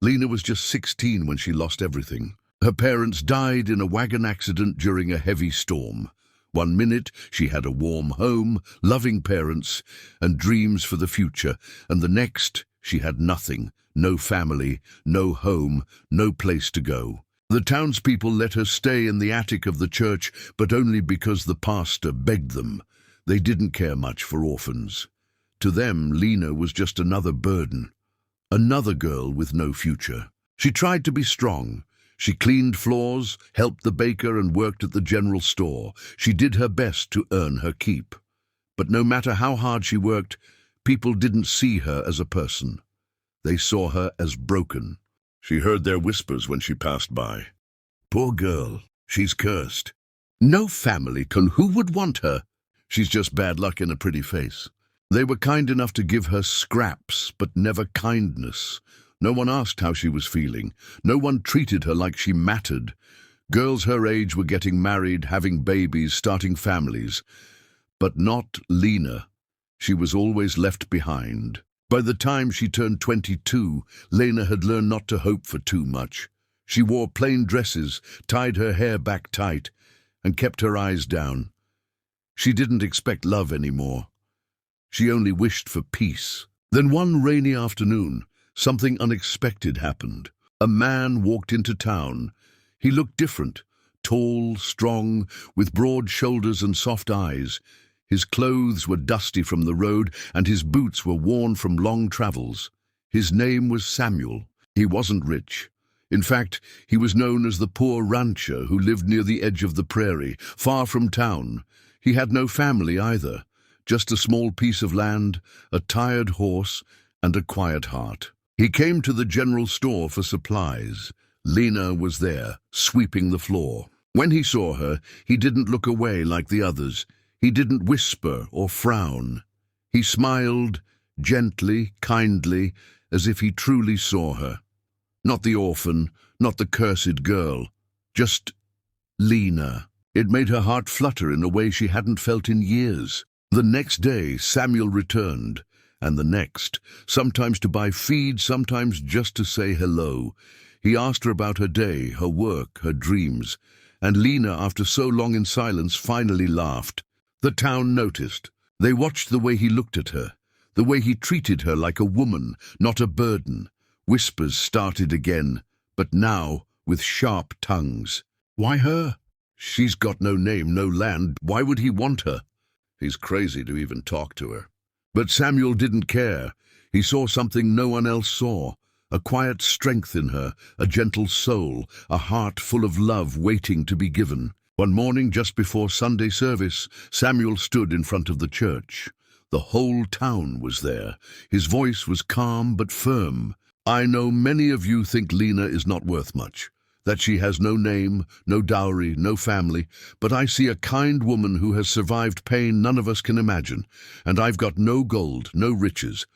Lena was just 16 when she lost everything. Her parents died in a wagon accident during a heavy storm. One minute she had a warm home, loving parents, and dreams for the future, and the next she had nothing, no family, no home, no place to go. The townspeople let her stay in the attic of the church, but only because the pastor begged them. They didn't care much for orphans. To them, Lena was just another burden, another girl with no future. She tried to be strong. She cleaned floors, helped the baker, and worked at the general store. She did her best to earn her keep. But no matter how hard she worked, people didn't see her as a person. They saw her as broken. She heard their whispers when she passed by. "Poor girl, she's cursed. No family can. Who would want her? She's just bad luck in a pretty face." They were kind enough to give her scraps, but never kindness. No one asked how she was feeling. No one treated her like she mattered. Girls her age were getting married, having babies, starting families. But not Lena. She was always left behind. By the time she turned 22, Lena had learned not to hope for too much. She wore plain dresses, tied her hair back tight, and kept her eyes down. She didn't expect love anymore. She only wished for peace. Then one rainy afternoon, something unexpected happened. A man walked into town. He looked different, tall, strong, with broad shoulders and soft eyes. His clothes were dusty from the road, and his boots were worn from long travels. His name was Samuel. He wasn't rich. In fact, he was known as the poor rancher who lived near the edge of the prairie, far from town. He had no family either, just a small piece of land, a tired horse, and a quiet heart. He came to the general store for supplies. Lena was there, sweeping the floor. When he saw her, he didn't look away like the others. He didn't whisper or frown. He smiled, gently, kindly, as if he truly saw her. Not the orphan, not the cursed girl, just Lena. It made her heart flutter in a way she hadn't felt in years. The next day, Samuel returned, and the next, sometimes to buy feed, sometimes just to say hello. He asked her about her day, her work, her dreams, and Lena, after so long in silence, finally laughed. The town noticed. They watched the way he looked at her, the way he treated her like a woman, not a burden. Whispers started again, but now with sharp tongues. Why her? She's got no name, no land. Why would he want her? He's crazy to even talk to her. But Samuel didn't care. He saw something no one else saw. A quiet strength in her, a gentle soul, a heart full of love waiting to be given. One morning, just before Sunday service, Samuel stood in front of the church. The whole town was there. His voice was calm but firm. "I know many of you think Lena is not worth much, that she has no name, no dowry, no family, but I see a kind woman who has survived pain none of us can imagine, and I've got no gold, no riches,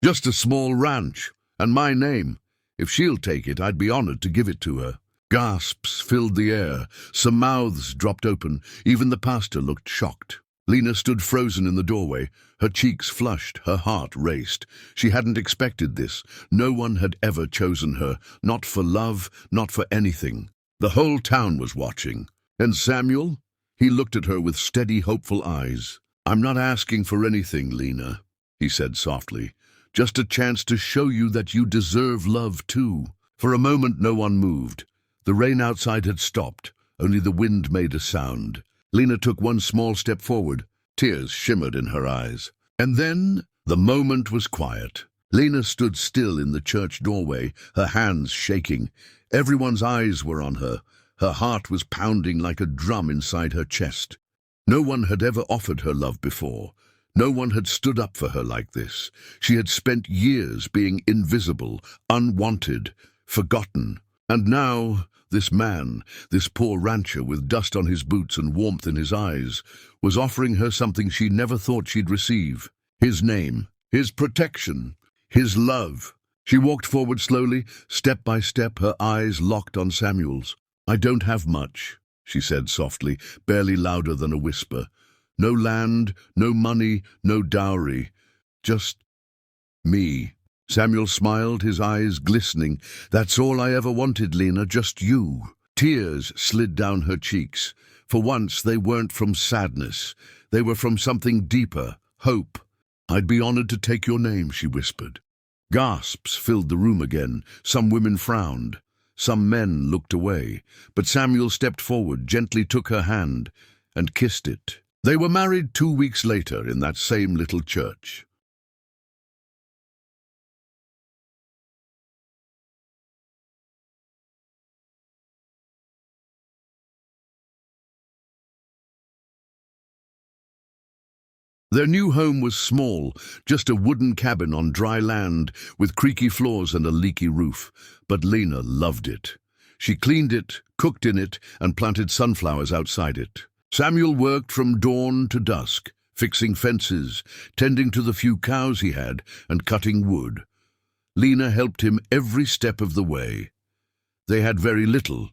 just a small ranch, and my name. If she'll take it, I'd be honored to give it to her." Gasps filled the air. Some mouths dropped open. Even the pastor looked shocked. Lena stood frozen in the doorway. Her cheeks flushed, her heart raced. She hadn't expected this. No one had ever chosen her, not for love, not for anything. The whole town was watching. And Samuel? He looked at her with steady, hopeful eyes. "I'm not asking for anything, Lena," he said softly. "Just a chance to show you that you deserve love too." For a moment no one moved. The rain outside had stopped. Only the wind made a sound. Lena took one small step forward. Tears shimmered in her eyes. And then the moment was quiet. Lena stood still in the church doorway, her hands shaking. Everyone's eyes were on her. Her heart was pounding like a drum inside her chest. No one had ever offered her love before. No one had stood up for her like this. She had spent years being invisible, unwanted, forgotten. And now, this man, this poor rancher with dust on his boots and warmth in his eyes, was offering her something she never thought she'd receive. His name, his protection, his love. She walked forward slowly, step by step, her eyes locked on Samuel's. "I don't have much," she said softly, barely louder than a whisper. "No land, no money, no dowry. Just me." Samuel smiled, his eyes glistening. "That's all I ever wanted, Lena, just you." Tears slid down her cheeks. For once, they weren't from sadness. They were from something deeper, hope. "I'd be honored to take your name," she whispered. Gasps filled the room again. Some women frowned. Some men looked away. But Samuel stepped forward, gently took her hand, and kissed it. They were married 2 weeks later in that same little church. Their new home was small, just a wooden cabin on dry land with creaky floors and a leaky roof. But Lena loved it. She cleaned it, cooked in it, and planted sunflowers outside it. Samuel worked from dawn to dusk, fixing fences, tending to the few cows he had, and cutting wood. Lena helped him every step of the way. They had very little,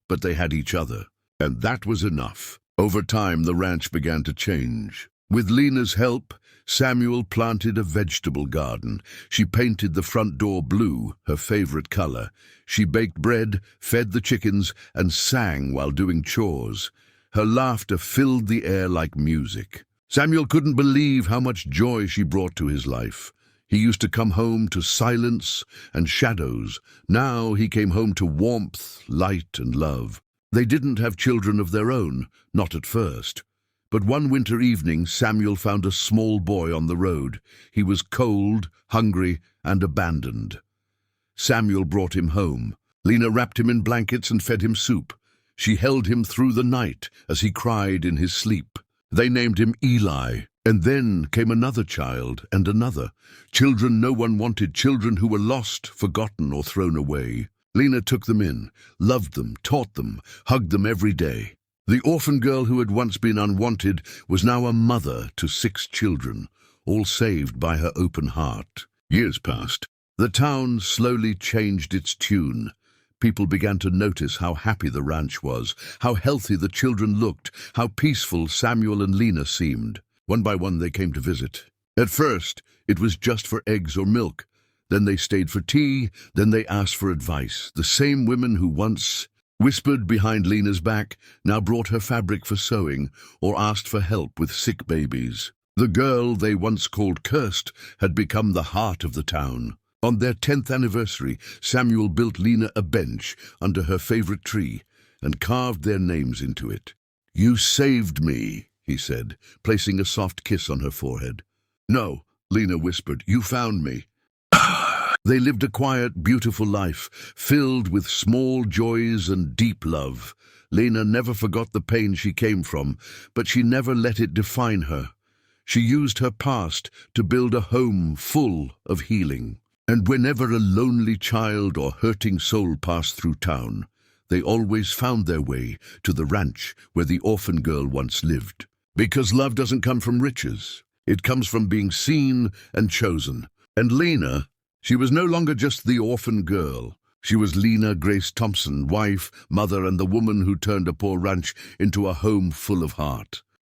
but they had each other, and that was enough. Over time, the ranch began to change. With Lena's help, Samuel planted a vegetable garden. She painted the front door blue, her favorite color. She baked bread, fed the chickens, and sang while doing chores. Her laughter filled the air like music. Samuel couldn't believe how much joy she brought to his life. He used to come home to silence and shadows. Now he came home to warmth, light, and love. They didn't have children of their own, not at first. But one winter evening, Samuel found a small boy on the road. He was cold, hungry, and abandoned. Samuel brought him home. Lena wrapped him in blankets and fed him soup. She held him through the night as he cried in his sleep. They named him Eli. And then came another child and another. Children no one wanted, children who were lost, forgotten, or thrown away. Lena took them in, loved them, taught them, hugged them every day. The orphan girl who had once been unwanted was now a mother to 6 children, all saved by her open heart. Years passed. The town slowly changed its tune. People began to notice how happy the ranch was, how healthy the children looked, how peaceful Samuel and Lena seemed. One by one they came to visit. At first, it was just for eggs or milk. Then they stayed for tea, then they asked for advice. The same women who once whispered behind Lena's back now brought her fabric for sewing or asked for help with sick babies. The girl they once called cursed had become the heart of the town. On their 10th anniversary, Samuel built Lena a bench under her favorite tree and carved their names into it. "You saved me," he said, placing a soft kiss on her forehead. "No," Lena whispered, "you found me." They lived a quiet, beautiful life, filled with small joys and deep love. Lena never forgot the pain she came from, but she never let it define her. She used her past to build a home full of healing. And whenever a lonely child or hurting soul passed through town, they always found their way to the ranch where the orphan girl once lived. Because love doesn't come from riches. It comes from being seen and chosen. And Lena, she was no longer just the orphan girl. She was Lena Grace Thompson, wife, mother, and the woman who turned a poor ranch into a home full of heart.